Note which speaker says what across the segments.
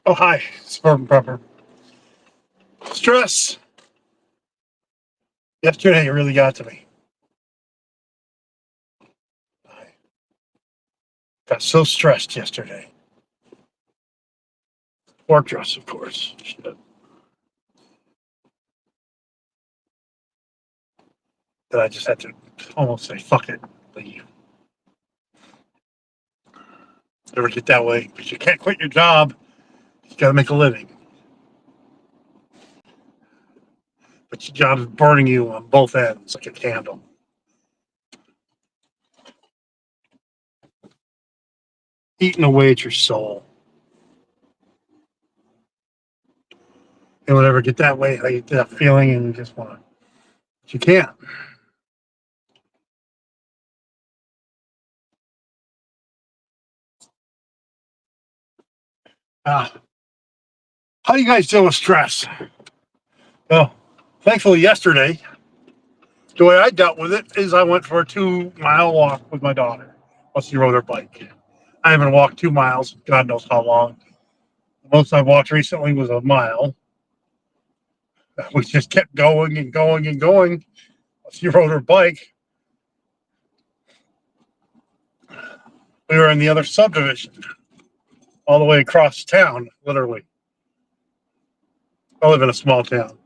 Speaker 1: Oh, hi, Spartan Prepper. Stress. Yesterday, it really got to me. I got so stressed yesterday. Work dress, of course. Shit. That I just had to almost say, fuck it, leave. Never get that way, but you can't quit your job. You got to make a living. But your job is burning you on both ends like a candle. Eating away at your soul. And whenever get that way, like you get that feeling and you just want to, but you can't. Ah, how do you guys deal with stress? Well, thankfully, yesterday, the way I dealt with it is I went for a 2 mile walk with my daughter while she rode her bike. I haven't walked 2 miles, God knows how long. The most I've walked recently was a mile. We just kept going and going and going. She rode her bike. We were in the other subdivision, all the way across town, literally. I live in a small town.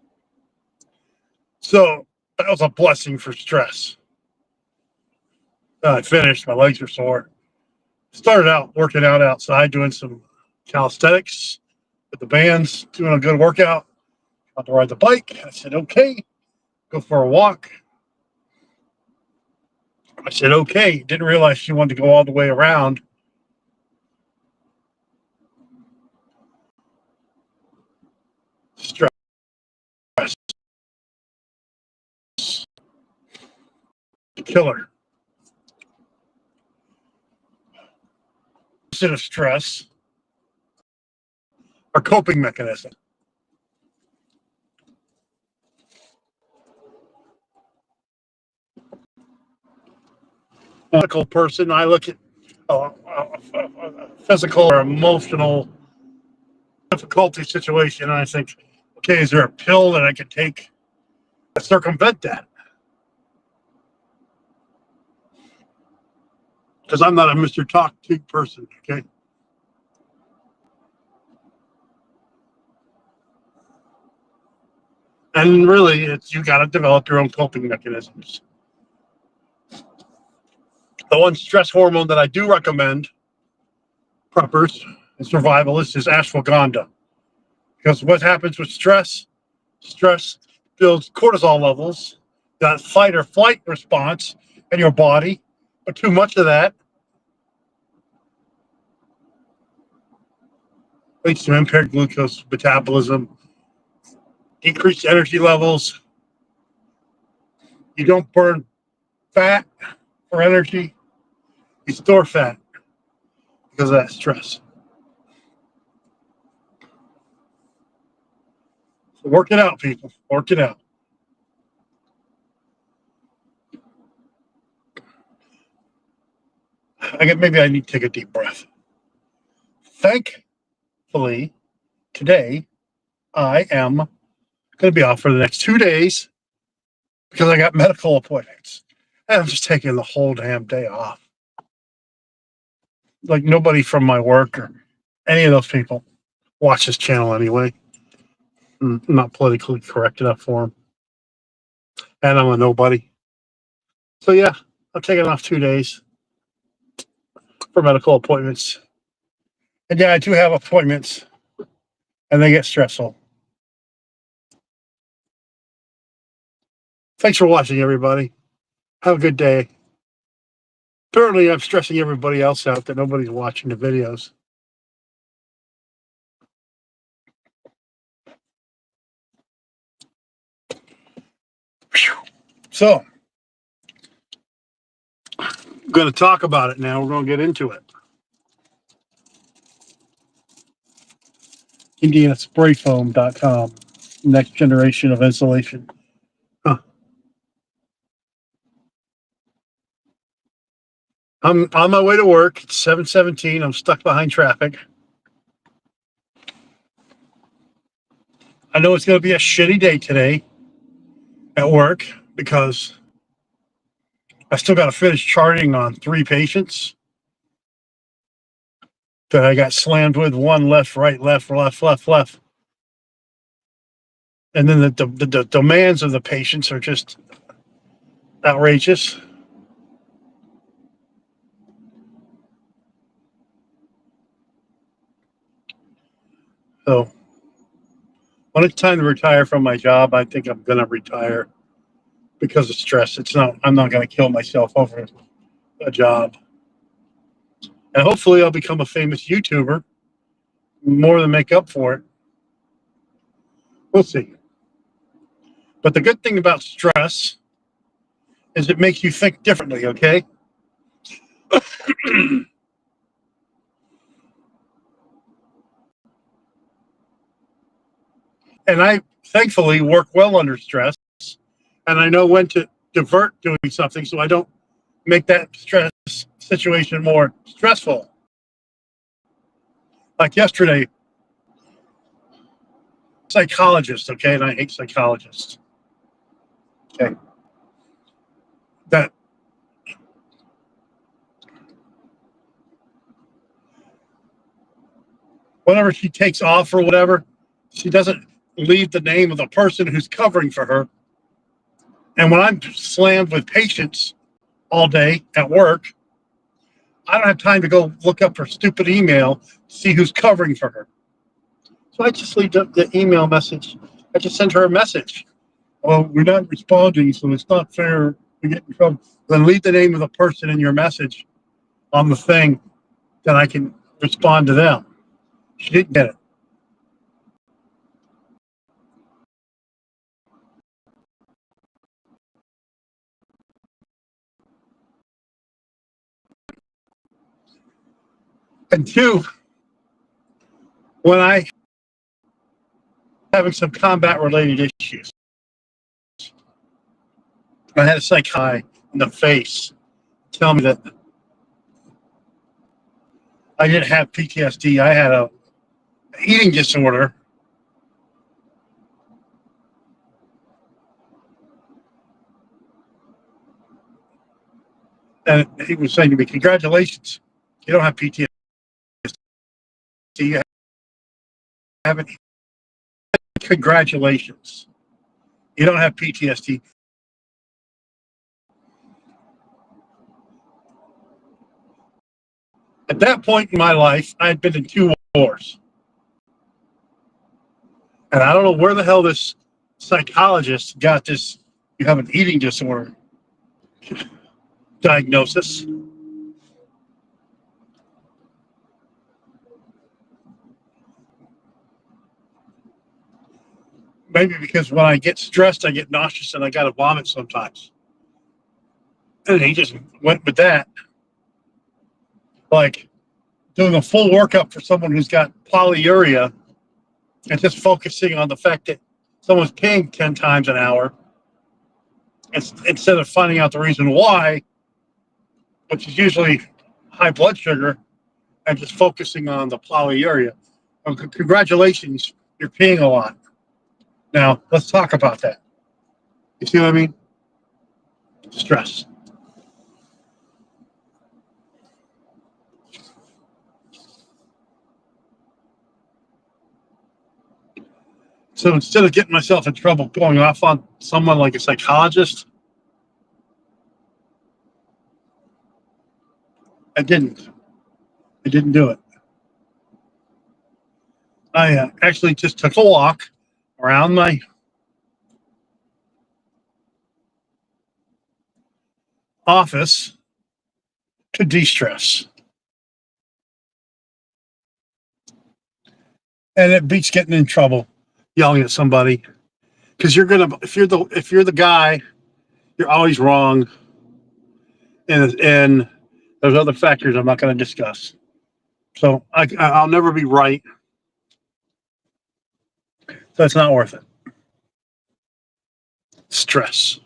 Speaker 1: So that was a blessing for stress. I finished, my legs were sore. Started out working out outside, doing some calisthenics with the bands, doing a good workout. About to ride the bike. I said, okay, go for a walk. I said, okay. Didn't realize she wanted to go all the way around. Stress. Killer. Instead of stress, our coping mechanism. Medical person, I look at physical or emotional difficulty situation, and I think, okay, is there a pill that I could take to circumvent that? Because I'm not a Mr. Talk to person, okay? And really, it's you got to develop your own coping mechanisms. The one stress hormone that I do recommend preppers and survivalists is ashwagandha. Because what happens with stress? Stress builds cortisol levels, that fight or flight response in your body. But too much of that leads to impaired glucose metabolism, decreased energy levels. You don't burn fat for energy, you store fat because of that stress. So work it out, people. Work it out. Maybe I need to take a deep breath. Thankfully, today I am going to be off for the next 2 days because I got medical appointments. And I'm just taking the whole damn day off. Like nobody from my work or any of those people watch this channel anyway. I'm not politically correct enough for them. And I'm a nobody. So yeah, I'm taking off 2 days for medical appointments. And yeah, I do have appointments and they get stressful. Thanks for watching, everybody. Have a good day. Apparently, I'm stressing everybody else out that nobody's watching the videos. So, I'm going to talk about it now. We're going to get into it. IndianaSprayFoam.com. Next generation of insulation. Huh. I'm on my way to work. It's 7:17. I'm stuck behind traffic. I know it's going to be a shitty day today at work because I still got to finish charting on 3 patients that I got slammed with, one left, right, left, left, left, left. And then the demands of the patients are just outrageous. So when it's time to retire from my job, I think I'm going to retire because of stress. I'm not going to kill myself over a job. And hopefully I'll become a famous YouTuber more than make up for it. We'll see. But the good thing about stress is it makes you think differently, okay? And I thankfully work well under stress, and I know when to divert doing something so I don't make that stress situation more stressful. Like yesterday, psychologist, okay, and I hate psychologists. Okay. That whenever she takes off or whatever, she doesn't leave the name of the person who's covering for her. And when I'm slammed with patients all day at work, I don't have time to go look up her stupid email to see who's covering for her. So I just leave the email message. I just send her a message. Well, we're not responding, so it's not fair to get in trouble. Then leave the name of the person in your message on the thing, then I can respond to them. She didn't get it. And 2, when I having some combat related issues, I had a psychiatrist in the face tell me that I didn't have PTSD. I had a eating disorder. And he was saying to me, congratulations, you don't have PTSD. You haven't. Congratulations. You don't have PTSD. At that point in my life, I had been in 2 wars. And I don't know where the hell this psychologist got this, you have an eating disorder diagnosis. Maybe because when I get stressed, I get nauseous and I got to vomit sometimes. And he just went with that. Like doing a full workup for someone who's got polyuria and just focusing on the fact that someone's paying 10 times an hour instead of finding out the reason why, which is usually high blood sugar, and just focusing on the polyuria. Well, congratulations, you're peeing a lot. Now, let's talk about that. You see what I mean? Stress. So instead of getting myself in trouble going off on someone like a psychologist, I didn't. I didn't do it. I actually just took a walk around my office to de-stress. And it beats getting in trouble yelling at somebody because if you're the guy, you're always wrong, and there's other factors I'm not going to discuss. So I'll never be right. So it's not worth it. Stress.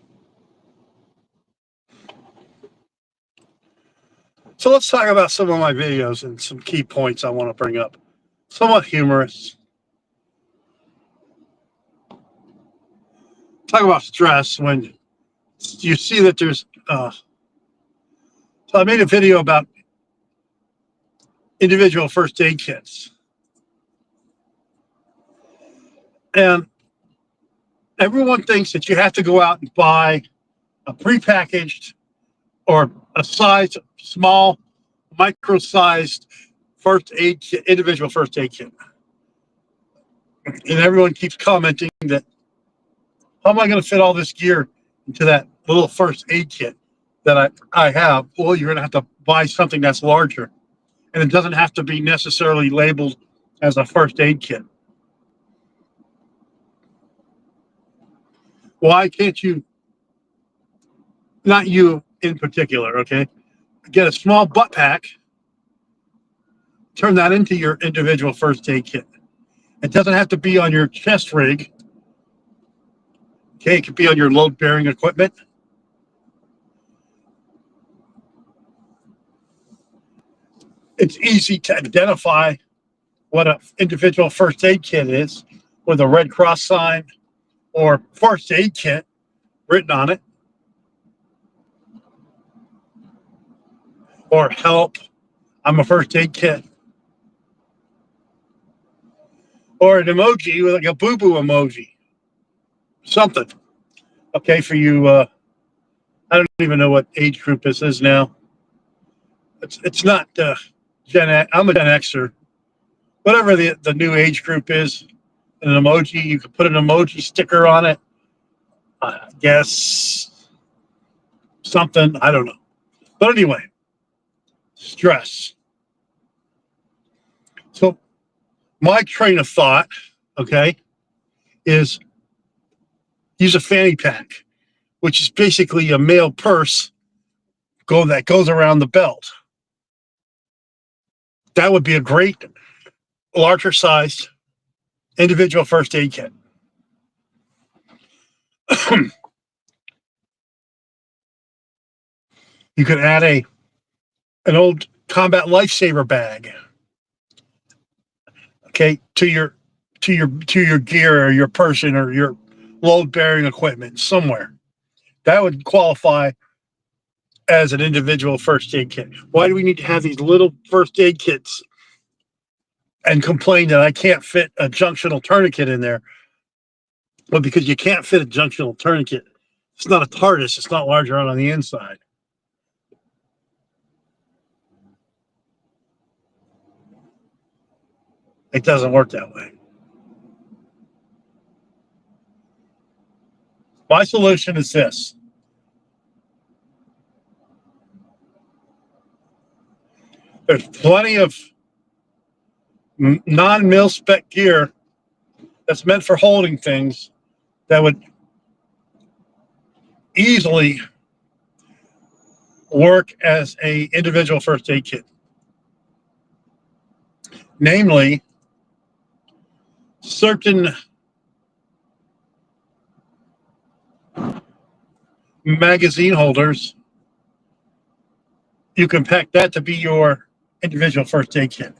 Speaker 1: So let's talk about some of my videos and some key points I want to bring up. Somewhat humorous. talk about stress when you see that there's. So I made a video about individual first aid kits, and everyone thinks that you have to go out and buy a prepackaged or a size small, micro-sized first aid kit, individual first aid kit. And everyone keeps commenting that, how am I going to fit all this gear into that little first aid kit that I have? Well, you're going to have to buy something that's larger. And it doesn't have to be necessarily labeled as a first aid kit. Why can't you, not you in particular, okay, get a small butt pack, turn that into your individual first aid kit? It doesn't have to be on your chest rig. Okay, it could be on your load-bearing equipment. It's easy to identify what an individual first aid kit is with a Red Cross sign or first aid kit written on it. Or help, I'm a first aid kit. Or an emoji with like a boo-boo emoji. Something. Okay, for you, I don't even know what age group this is now. It's not Gen X. I'm a Gen Xer. Whatever the new age group is, an emoji, you could put an emoji sticker on it. I guess something, I don't know. But anyway, stress. So my train of thought, okay, is use a fanny pack, which is basically a male purse that goes around the belt. That would be a great larger sized individual first aid kit. You could add an old combat lifesaver bag, okay, to your gear or your person or your load bearing equipment somewhere. That would qualify as an individual first aid kit. Why do we need to have these little first aid kits and complain that I can't fit a junctional tourniquet in there? Well, because you can't fit a junctional tourniquet. It's not a TARDIS. It's not larger on the inside. It doesn't work that way. My solution is this. There's plenty of non-mil spec gear that's meant for holding things that would easily work as a individual first aid kit. Namely, certain magazine holders, you can pack that to be your individual first aid kit.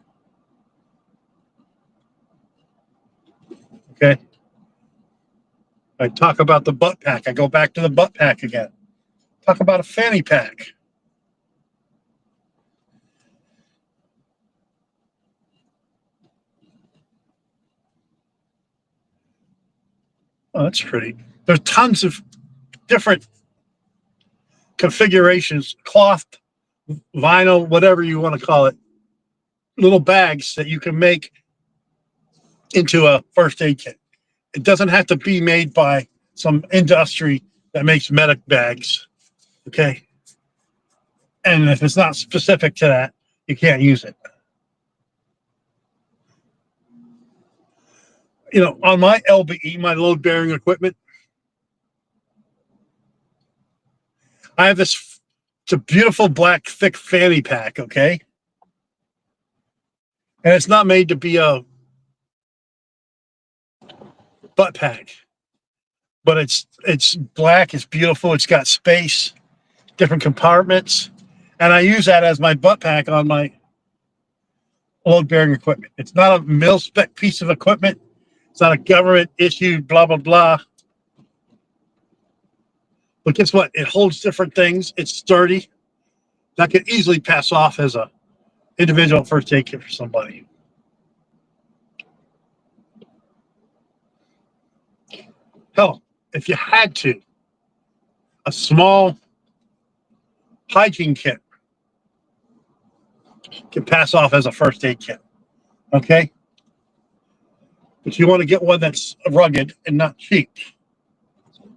Speaker 1: Okay. I talk about the butt pack. I go back to the butt pack again. Talk about a fanny pack. Oh, that's pretty. There's tons of different configurations, cloth, vinyl, whatever you want to call it, little bags that you can make into a first aid kit. It doesn't have to be made by some industry that makes medic bags. Okay. And if it's not specific to that, you can't use it. You know, on my LBE, my load bearing equipment, I have it's a beautiful black thick fanny pack, okay? And it's not made to be a butt pack, but it's black, it's beautiful, it's got space, different compartments, and I use that as my butt pack on my load bearing equipment. It's not a mil spec piece of equipment. It's not a government issued blah blah blah. But guess what? It holds different things. It's sturdy. That could easily pass off as a individual first aid kit for somebody. Hell, if you had to, a small hygiene kit can pass off as a first aid kit. Okay? But you want to get one that's rugged and not cheap,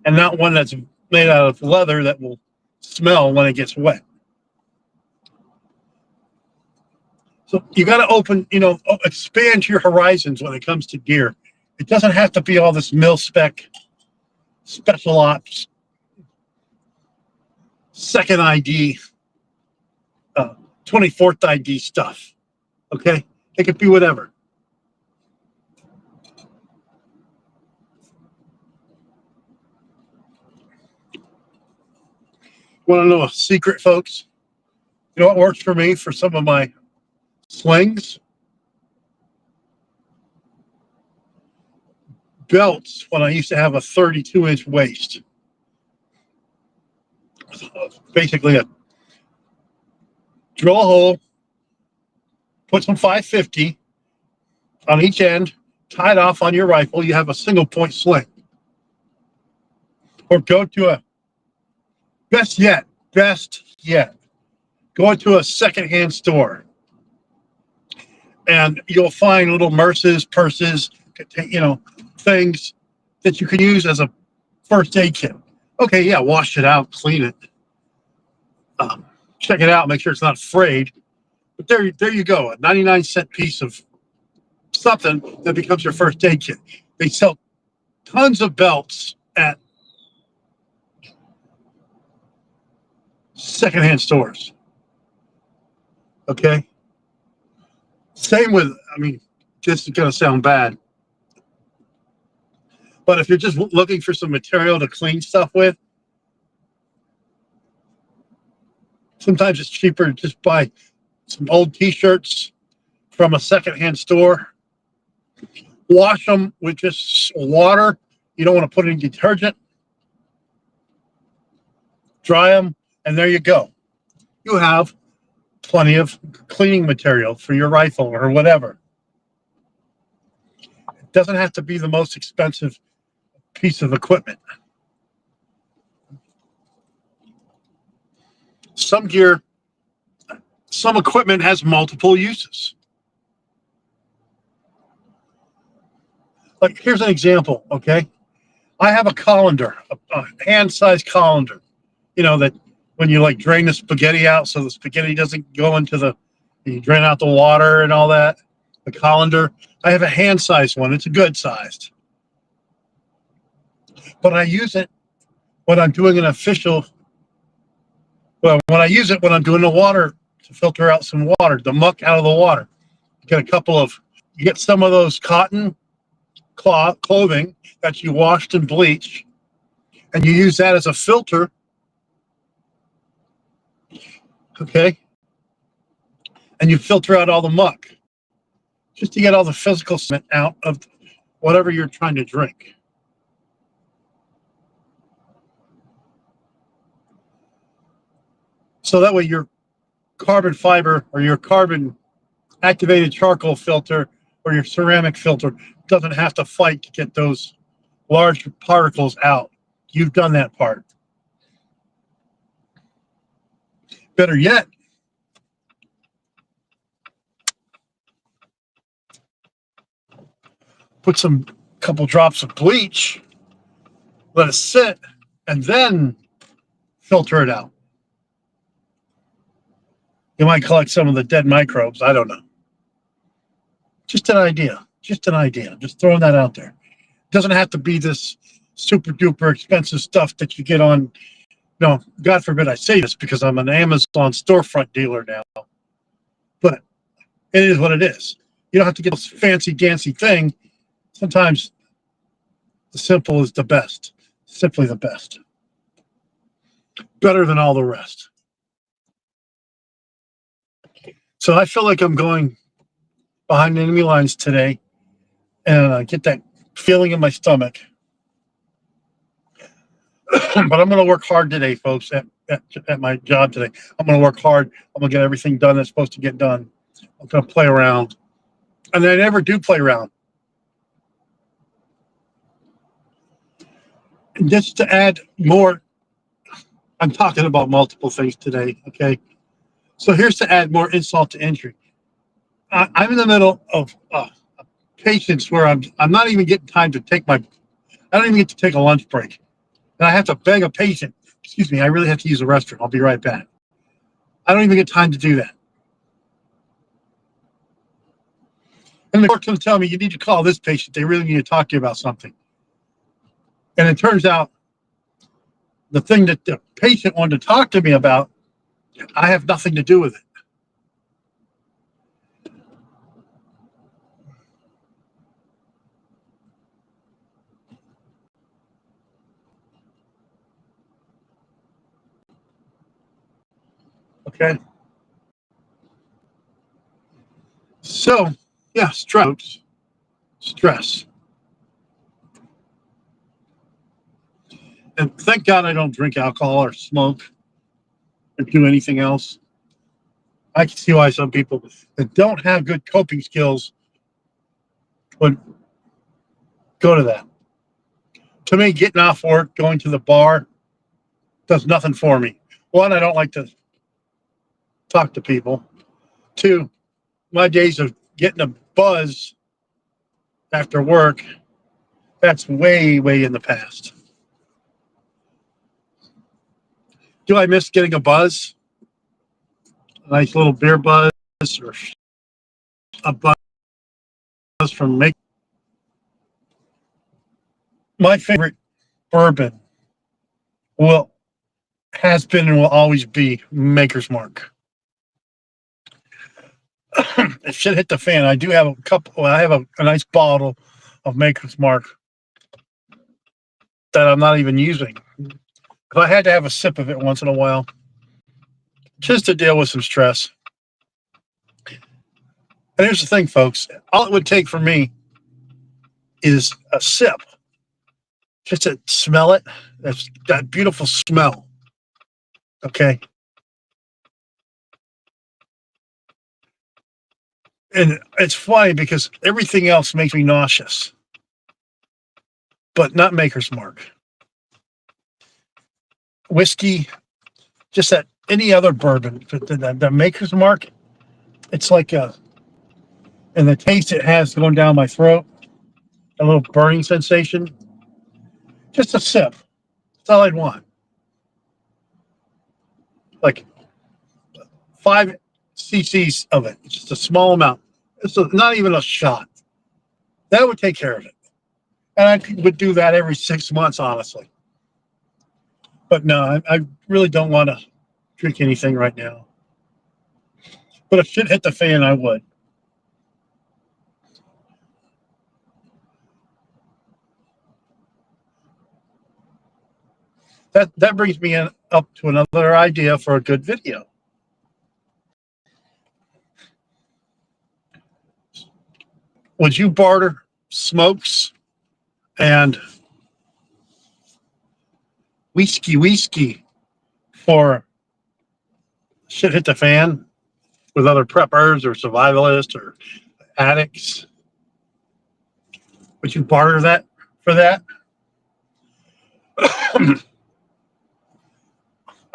Speaker 1: and not one that's made out of leather that will smell when it gets wet. So you got to open, expand your horizons when it comes to gear. It doesn't have to be all this mil spec, special ops, second ID, 24th ID stuff. Okay? It could be whatever. Want to know a secret, folks? You know what works for me for some of my slings? Belts when I used to have a 32-inch waist. Basically a drill a hole, put some 550 on each end, tie it off on your rifle. You have a single point sling. Or go to a best yet, go to a secondhand store, and you'll find little purses, things that you can use as a first aid kit. Okay, yeah, wash it out, clean it, check it out, make sure it's not frayed. But there you go, a 99-cent piece of something that becomes your first aid kit. They sell tons of belts at secondhand stores. Okay? Same with, this is going to sound bad, but if you're just looking for some material to clean stuff with, sometimes it's cheaper to just buy some old t-shirts from a secondhand store, wash them with just water. You don't want to put any detergent. Dry them, and there you go. You have plenty of cleaning material for your rifle or whatever. It doesn't have to be the most expensive piece of equipment. Some equipment has multiple uses. Like, here's an example, okay? I have a colander, a hand-sized colander, that when you drain the spaghetti out so the spaghetti doesn't go into you drain out the water and all that, the colander. I have a hand-sized one. It's a good sized. But I use it when I'm doing when I use it when I'm doing the water to filter out some water, the muck out of the water. You get some of those cotton clothing that you washed and bleached, and you use that as a filter. Okay? And you filter out all the muck just to get all the physical scent out of whatever you're trying to drink. So that way your carbon fiber or your carbon activated charcoal filter or your ceramic filter doesn't have to fight to get those large particles out. You've done that part. Better yet, put some couple drops of bleach, let it sit, and then filter it out. You might collect some of the dead microbes. I don't know. Just an idea. Just throwing that out there. It doesn't have to be this super duper expensive stuff that you get on. No, God forbid I say this because I'm an Amazon storefront dealer now. But it is what it is. You don't have to get this fancy dancy thing. Sometimes the simple is the best. Simply the best. Better than all the rest. So I feel like I'm going behind enemy lines today, and I get that feeling in my stomach. But I'm going to work hard today, folks, at my job today. I'm going to work hard. I'm going to get everything done that's supposed to get done. I'm going to play around. And I never do play around. And just to add more, I'm talking about multiple things today, okay? So here's to add more insult to injury. I'm in the middle of patients where I'm not even getting time to take I don't even get to take a lunch break. And I have to beg a patient, excuse me, I really have to use the restroom. I'll be right back. I don't even get time to do that. And the court's going to tell me, you need to call this patient. They really need to talk to you about something. And it turns out the thing that the patient wanted to talk to me about, I have nothing to do with it. Okay. So, yeah, stress. And thank God I don't drink alcohol or smoke or do anything else. I can see why some people that don't have good coping skills would go to that. To me, getting off work, going to the bar does nothing for me. One, I don't like to talk to people. Two, my days of getting a buzz after work, that's way, way in the past. Do I miss getting a buzz? A nice little beer buzz or a buzz from make. My favorite bourbon has been and will always be Maker's Mark. If shit hit the fan, I do have a couple. I have a nice bottle of Maker's Mark that I'm not even using. If I had to have a sip of it once in a while, just to deal with some stress. And here's the thing, folks. All it would take for me is a sip. Just to smell it. That's that beautiful smell. Okay. And it's funny because everything else makes me nauseous, but not Maker's Mark. Whiskey, just that any other bourbon, the Maker's Mark, it's like and the taste it has going down my throat, a little burning sensation. Just a sip. That's all I'd want. Like 5 cc's of it, just a small amount. It's not even a shot. That would take care of it. And I would do that every 6 months, honestly. But no, I really don't want to drink anything right now. But if shit hit the fan, I would. That brings me up to another idea for a good video. Would you barter smokes and whiskey for shit hit the fan with other preppers or survivalists or addicts? Would you barter that for that?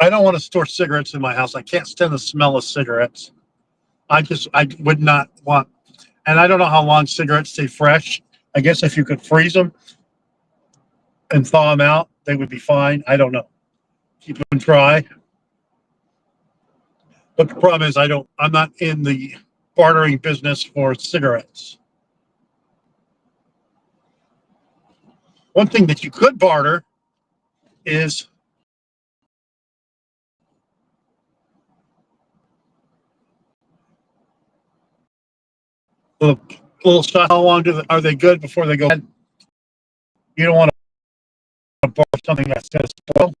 Speaker 1: I don't want to store cigarettes in my house. I can't stand the smell of cigarettes. I would not want, and I don't know how long cigarettes stay fresh. I guess if you could freeze them and thaw them out, they would be fine. I don't know. Keep them dry. But the problem is I'm not in the bartering business for cigarettes. One thing that you could barter is little shot. How long are they good before they go bad? You don't want to barter something that's going to spoil.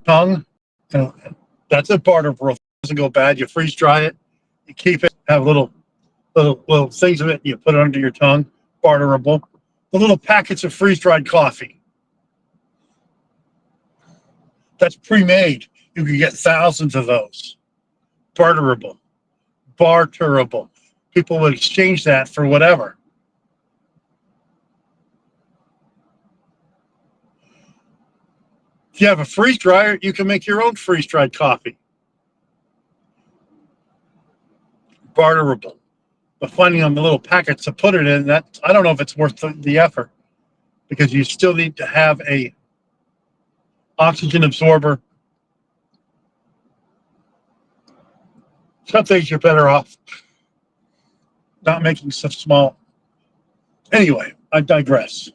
Speaker 1: Tongue, that's a barter, bro. It doesn't go bad. You freeze dry it, you keep it, have a little little things of it. You put it under your tongue, barterable. The little packets of freeze-dried coffee. That's pre-made. You can get thousands of those. Barterable. Barterable. People would exchange that for whatever. If you have a freeze dryer, you can make your own freeze-dried coffee. Barterable. But finding them the little packets to put it in, that I don't know if it's worth the effort, because you still need to have a oxygen absorber. Some things you're better off not making such small. Anyway, I digress.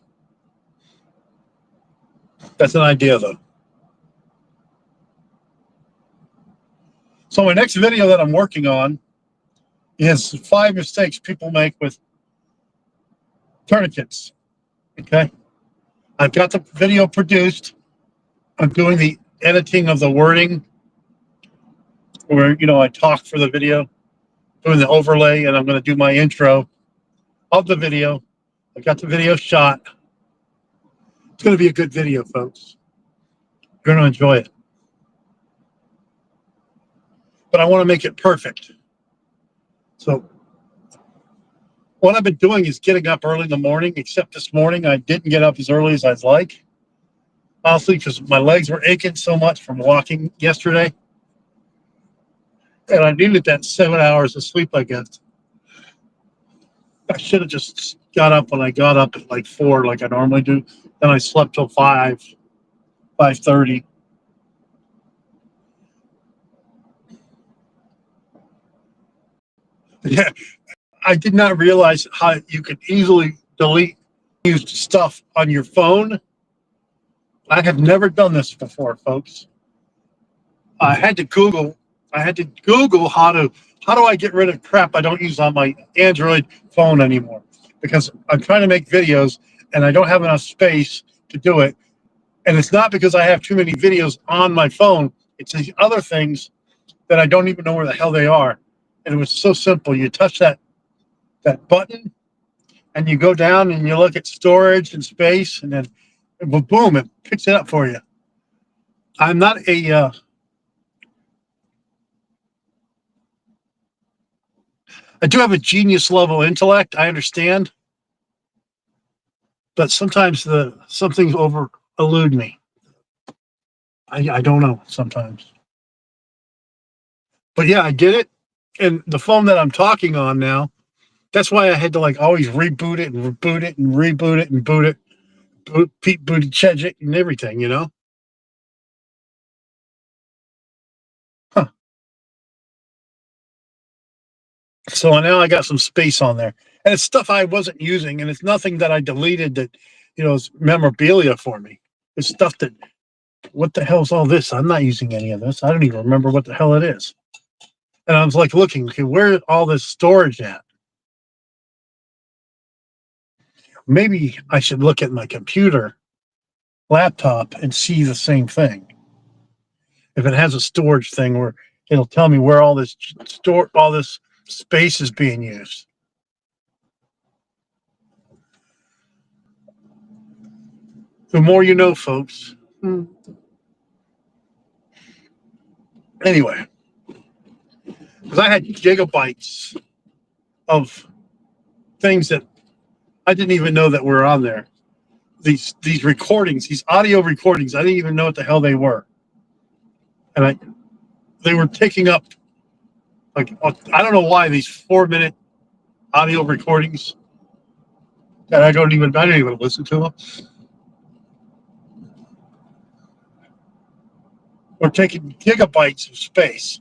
Speaker 1: That's an idea, though. So my next video that I'm working on is 5 mistakes people make with tourniquets. Okay. I've got the video produced. I'm doing the editing of the wording where, I talk for the video, doing the overlay, and I'm going to do my intro of the video. I've got the video shot. It's going to be a good video, folks. You're going to enjoy it. But I want to make it perfect. So what I've been doing is getting up early in the morning, except this morning I didn't get up as early as I'd like. Honestly, because my legs were aching so much from walking yesterday. And I needed that 7 hours of sleep, I guess. I should have just got up when I got up at like 4 like I normally do. Then I slept till 5:30. Yeah, I did not realize how you could easily delete used stuff on your phone. I have never done this before, folks. I had to Google how do I get rid of crap I don't use on my Android phone anymore, because I'm trying to make videos and I don't have enough space to do it. And it's not because I have too many videos on my phone. It's these other things that I don't even know where the hell they are. And it was so simple. You touch that button and you go down and you look at storage and space, and then boom, it picks it up for you. I'm not a I do have a genius level intellect, I understand, but sometimes some things elude me. I don't know sometimes. But yeah, I get it. And the phone that I'm talking on now, that's why I had to always reboot it and reboot it and reboot it and boot it, Pete Buttigieg and everything, Huh. So now I got some space on there, and it's stuff I wasn't using, and it's nothing that I deleted that, is memorabilia for me. It's stuff that, what the hell's all this? I'm not using any of this. I don't even remember what the hell it is. And I was looking, okay, where's all this storage at? Maybe I should look at my computer, laptop, and see the same thing. If it has a storage thing where it'll tell me where all this space is being used. The more you know, folks. Anyway, because I had gigabytes of things that I didn't even know that were on there. These recordings, these audio recordings, I didn't even know what the hell they were. And they were taking up, I don't know why, these 4-minute audio recordings that I didn't even listen to them. We're taking gigabytes of space,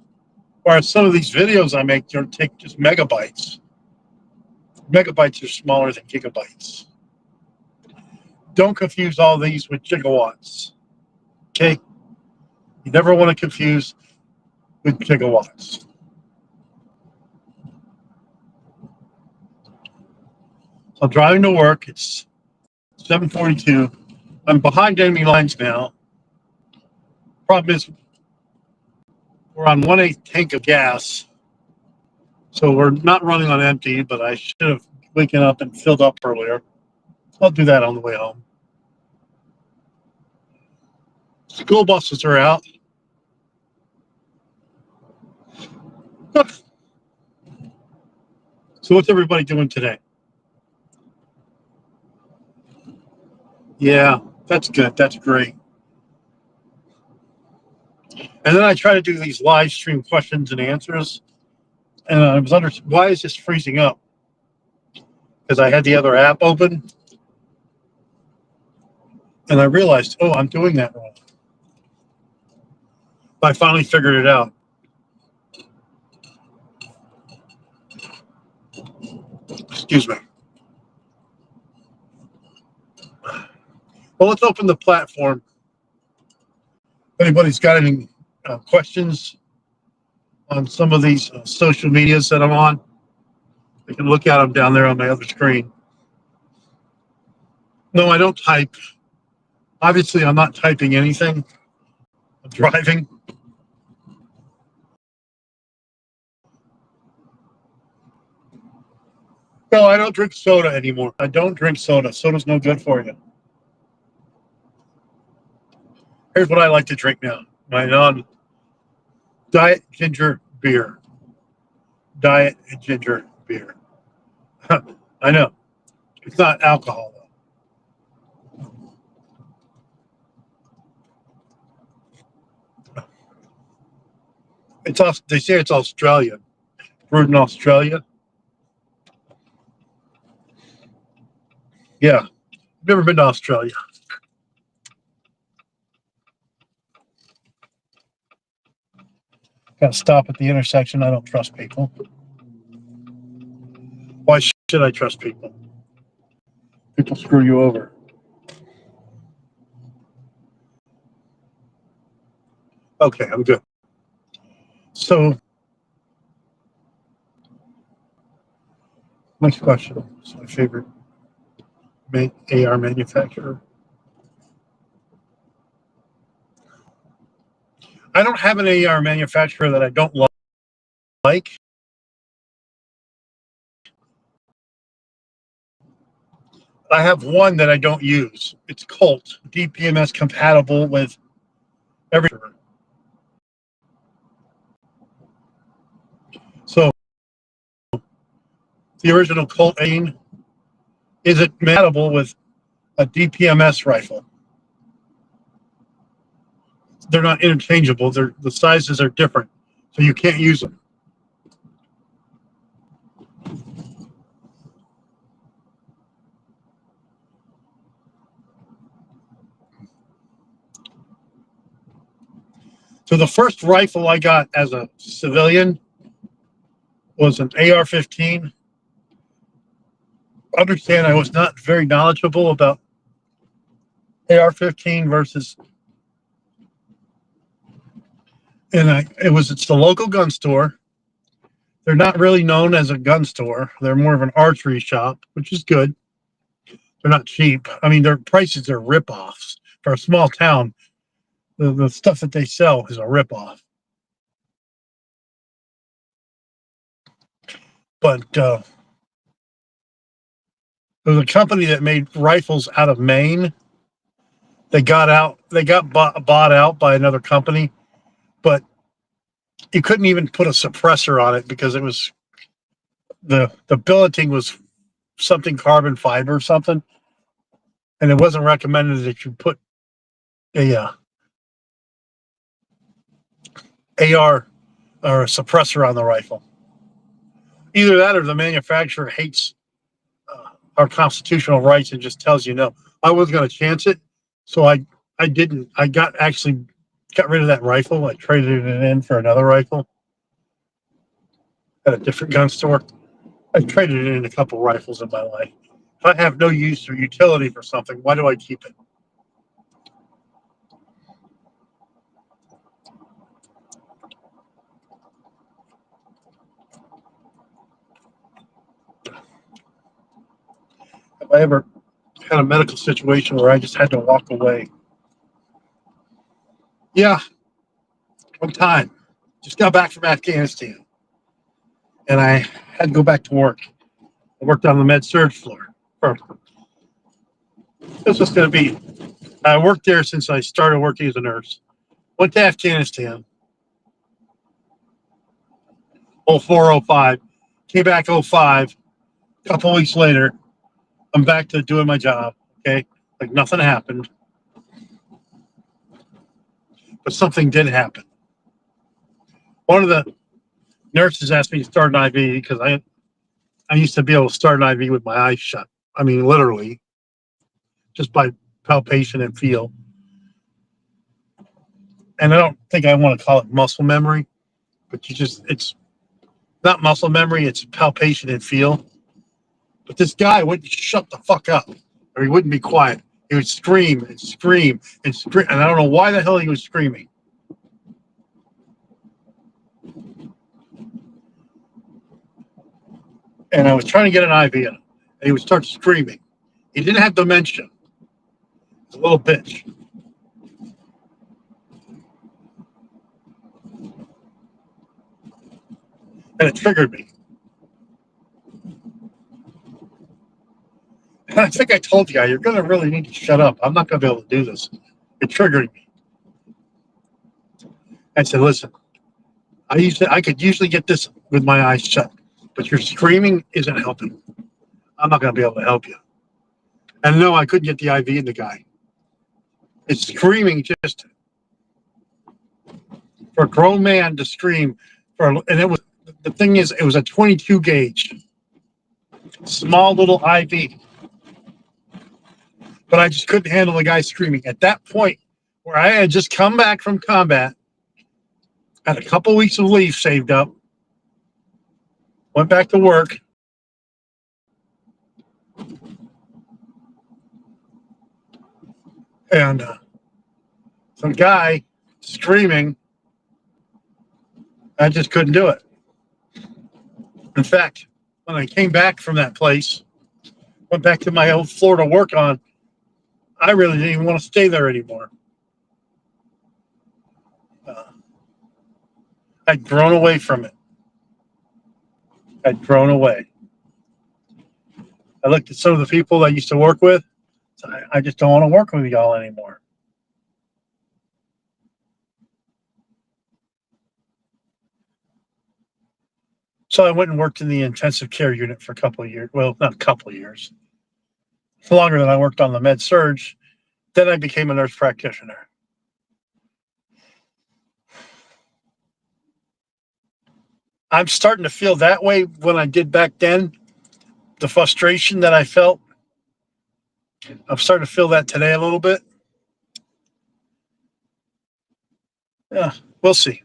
Speaker 1: whereas some of these videos I make take just megabytes. Megabytes are smaller than gigabytes. Don't confuse all these with gigawatts. Okay? You never want to confuse with gigawatts. So I'm driving to work. It's 7:42. I'm behind enemy lines now. Problem is, we're on 1/8 tank of gas. So we're not running on empty, but I should have waken up and filled up earlier. I'll do that on the way home. School buses are out. So what's everybody doing today? Yeah, that's good. That's great. And then I try to do these live stream questions and answers. And I was why is this freezing up? Because I had the other app open. And I realized, oh, I'm doing that wrong. I finally figured it out. Excuse me. Well, let's open the platform. If anybody's got any questions on some of these social medias that I'm on, you can look at them down there on my other screen. No, I don't type. Obviously, I'm not typing anything. I'm driving. No, I don't drink soda anymore. I don't drink soda. Soda's no good for you. Here's what I like to drink now. My diet ginger beer. Diet ginger beer. I know. It's not alcohol, though. They say it's Australian. Brewed in Australia. Yeah. Never been to Australia. Got to stop at the intersection. I don't trust people. Why should I trust people? People screw you over. Okay, I'm good. So, next question. What's my favorite AR manufacturer? I don't have an AR manufacturer that I don't like. I have one that I don't use. It's Colt, DPMS compatible with everything. So the original Colt Aim, is it compatible with a DPMS rifle? They're not interchangeable. The sizes are different, so you can't use them. So the first rifle I got as a civilian was an AR-15. Understand, I was not very knowledgeable about AR-15 versus, and it's the local gun store. They're not really known as a gun store. They're more of an archery shop, which is good. They're not cheap. I mean, their prices are ripoffs for a small town. The stuff that they sell is a ripoff. But there was a company that made rifles out of Maine. They got bought out by another company, but you couldn't even put a suppressor on it because it was the billeting was something carbon fiber or something, and it wasn't recommended that you put a AR or a suppressor on the rifle. Either that or the manufacturer hates our constitutional rights and just tells you no. I wasn't going to chance it, so I didn't. I got rid of that rifle. I traded it in for another rifle at a different gun store. I've traded in a couple rifles in my life. If I have no use or utility for something, why do I keep it? Have I ever had a medical situation where I just had to walk away? Yeah, one time. Just got back from Afghanistan. and I had to go back to work. I worked on the med surge floor. This was going to be, I worked there since I started working as a nurse. Went to Afghanistan, 04, 05. Came back 05. A couple weeks later, I'm back to doing my job. Okay. Like nothing happened. But something did happen. One of the nurses asked me to start an IV because I used to be able to start an IV with my eyes shut. I mean, literally, just by palpation and feel. And I don't think I want to call it muscle memory, but it's not muscle memory, it's palpation and feel. But this guy wouldn't shut the fuck up, or he wouldn't be quiet. He would scream and scream and scream, and I don't know why the hell he was screaming. And I was trying to get an IV in him, and he would start screaming. He didn't have dementia. He's a little bitch. And it triggered me. And I think I told the guy, you're going to really need to shut up. I'm not going to be able to do this. It triggered me. I said, listen, I could usually get this with my eyes shut, but your screaming isn't helping. I'm not going to be able to help you. And no, I couldn't get the IV in the guy. It's screaming just for a grown man to scream and it was, the thing is, it was a 22 gauge, small little IV. But I just couldn't handle the guy screaming. At that point, where I had just come back from combat, had a couple weeks of leave saved up, went back to work, and some guy screaming, I just couldn't do it. In fact, when I came back from that place, went back to my old floor to work on, I really didn't even want to stay there anymore. I'd grown away from it. I'd grown away. I looked at some of the people I used to work with. So I just don't want to work with y'all anymore. So I went and worked in the intensive care unit for a couple of years. Well, not a couple of years. Longer than I worked on the med surge. Then I became a nurse practitioner. I'm starting to feel that way when I did back then. The frustration that I felt, I'm starting to feel that today a little bit. Yeah, we'll see.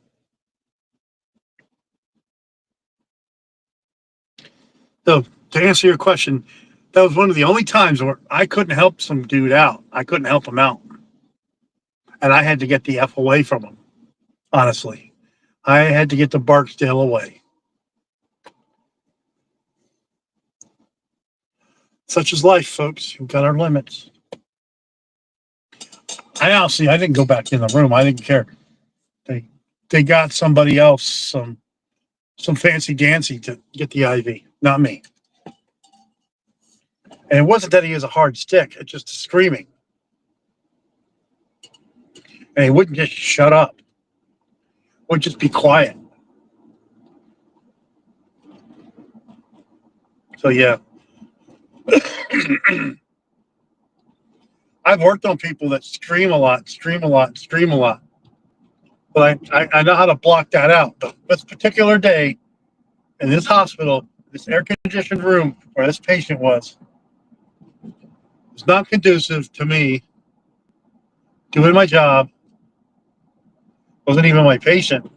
Speaker 1: So to answer your question, that was one of the only times where I couldn't help some dude out. I couldn't help him out. And I had to get the F away from him. Honestly, I had to get the Barksdale away. Such is life, folks. We've got our limits. I didn't go back in the room. I didn't care. They got somebody else, some fancy dancy to get the IV, not me. And it wasn't that he was a hard stick, it's just screaming. And he wouldn't just shut up. Would just be quiet. So yeah. I've worked on people that scream a lot. But I know how to block that out. But this particular day, in this hospital, this air-conditioned room where this patient was not conducive to me doing my job. Wasn't even my patient.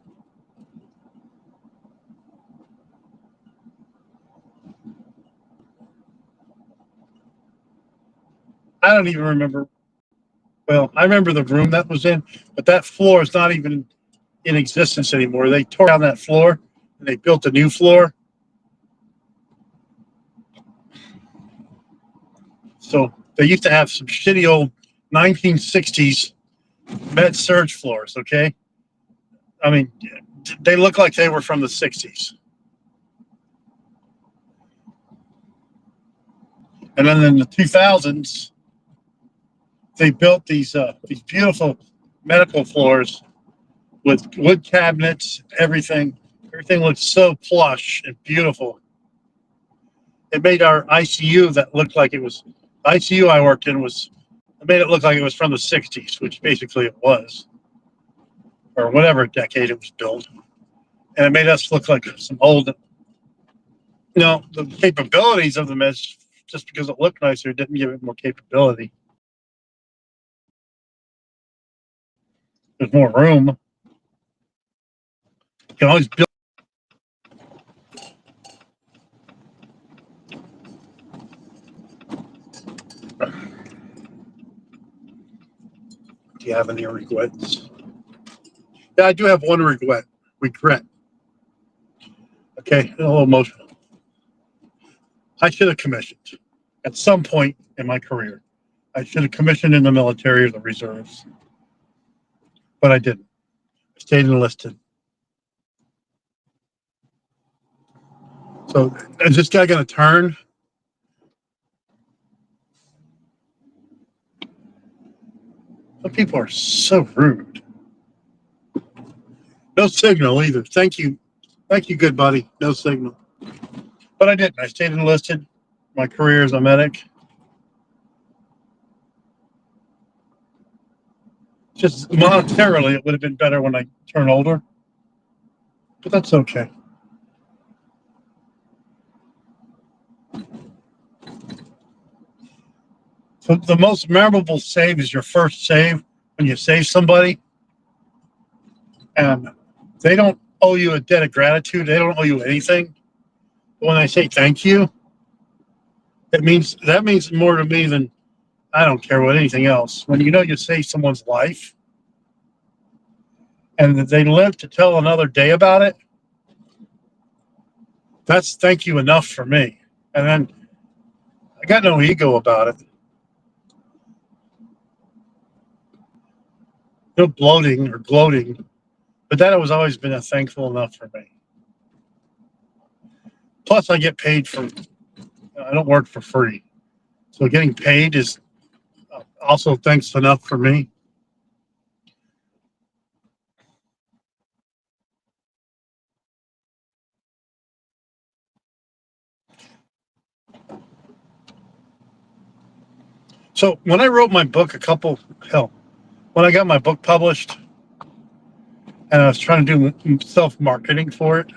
Speaker 1: I don't even remember. Well, I remember the room that was in, but that floor is not even in existence anymore. They tore down that floor and they built a new floor. So they used to have some shitty old 1960s med surge floors, okay? I mean, they look like they were from the 60s. And then in the 2000s, they built these beautiful medical floors with wood cabinets, everything. Everything looked so plush and beautiful. It made our ICU that looked like it was ICU I worked in was it made it look like it was from the 60s, which basically it was, or whatever decade it was built. And it made us look like some old, the capabilities of the meds, just because it looked nicer, didn't give it more capability. There's more room. You can always build. Do you have any regrets? Yeah, I do have one regret. Okay, a little emotional. I should have commissioned at some point in my career. I should have commissioned in the military or the reserves, but I didn't. I stayed enlisted. So is this guy going to turn? Some people are so rude. No signal either. Thank you, good buddy. No signal. But I didn't. I stayed enlisted. My career as a medic. Just monetarily, it would have been better when I turned older. But that's okay. So the most memorable save is your first save when you save somebody, and they don't owe you a debt of gratitude. They don't owe you anything. But when I say thank you, that means more to me than I don't care what anything else. When you save someone's life, and that they live to tell another day about it, that's thank you enough for me. And then I got no ego about it. No bloating or gloating, but that has always been a thankful enough for me. Plus, I get paid I don't work for free. So getting paid is also thanks enough for me. So when I wrote my book, when I got my book published and I was trying to do self-marketing for it,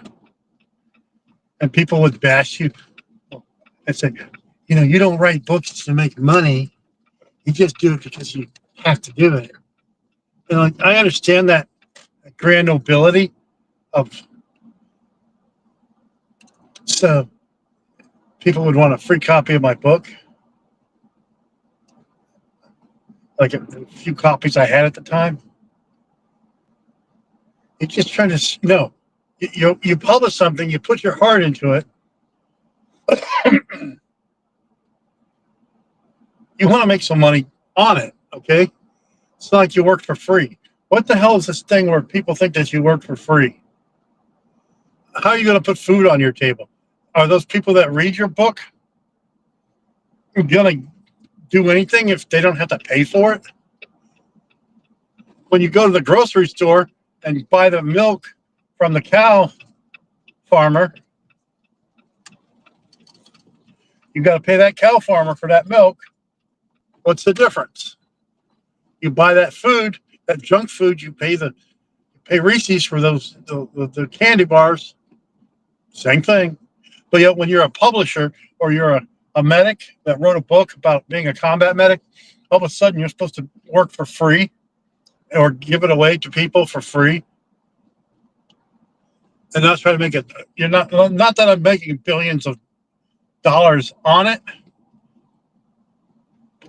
Speaker 1: and people would bash you and say, you don't write books to make money. You just do it because you have to do it. And I understand that grand nobility of, so people would want a free copy of my book. Like a few copies I had at the time. You're just trying to, you publish something, you put your heart into it. You want to make some money on it, okay? It's not like you work for free. What the hell is this thing where people think that you work for free? How are you going to put food on your table? Are those people that read your book going to do anything if they don't have to pay for it? When you go to the grocery store and buy the milk from the cow farmer, you got to pay that cow farmer for that milk. What's the difference? You buy that food, that junk food, you pay Reese's for those the candy bars. Same thing. But yet when you're a publisher or you're a medic that wrote a book about being a combat medic, all of a sudden you're supposed to work for free or give it away to people for free. And not try to make it, you're not that I'm making billions of dollars on it,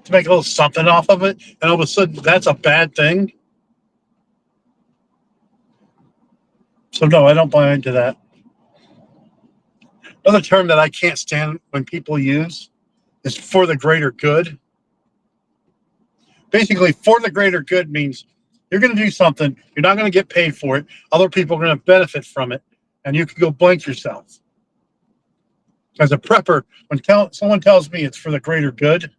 Speaker 1: to make a little something off of it, and all of a sudden that's a bad thing. So no, I don't buy into that. Another term that I can't stand when people use is for the greater good. Basically, for the greater good means you're going to do something, you're not going to get paid for it, other people are going to benefit from it, and you can go blank yourself. As a prepper, when someone tells me it's for the greater good,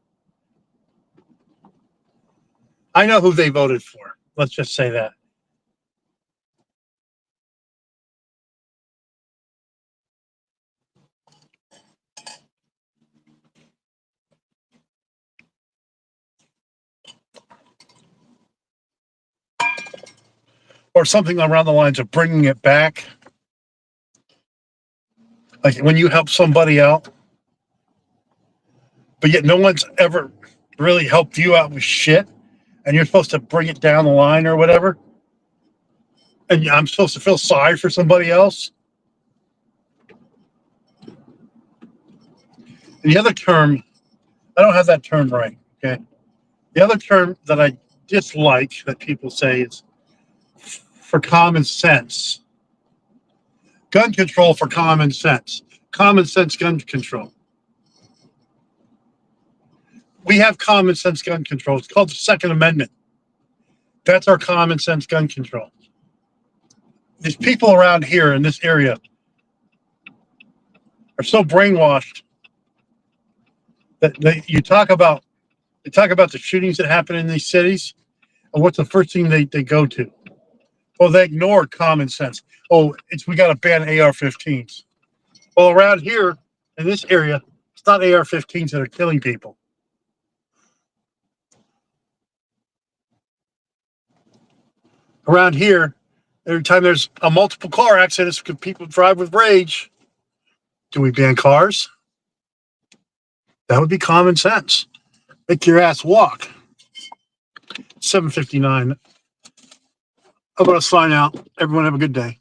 Speaker 1: I know who they voted for. Let's just say that. Or something around the lines of bringing it back. Like when you help somebody out, but yet no one's ever really helped you out with shit, and you're supposed to bring it down the line or whatever, and I'm supposed to feel sorry for somebody else. And the other term, I don't have that term right, okay? The other term that I dislike that people say is for common sense. Gun control for common sense. Common sense gun control. We have common sense gun control. It's called the Second Amendment. That's our common sense gun control. These people around here in this area are so brainwashed that they talk about the shootings that happen in these cities, and what's the first thing they go to? Well, they ignore common sense. Oh, we got to ban AR-15s. Well, around here in this area, it's not AR-15s that are killing people. Around here, every time there's a multiple car accidents because people drive with rage, do we ban cars? That would be common sense. Make your ass walk. 7:59. I'm going to sign out. Everyone have a good day.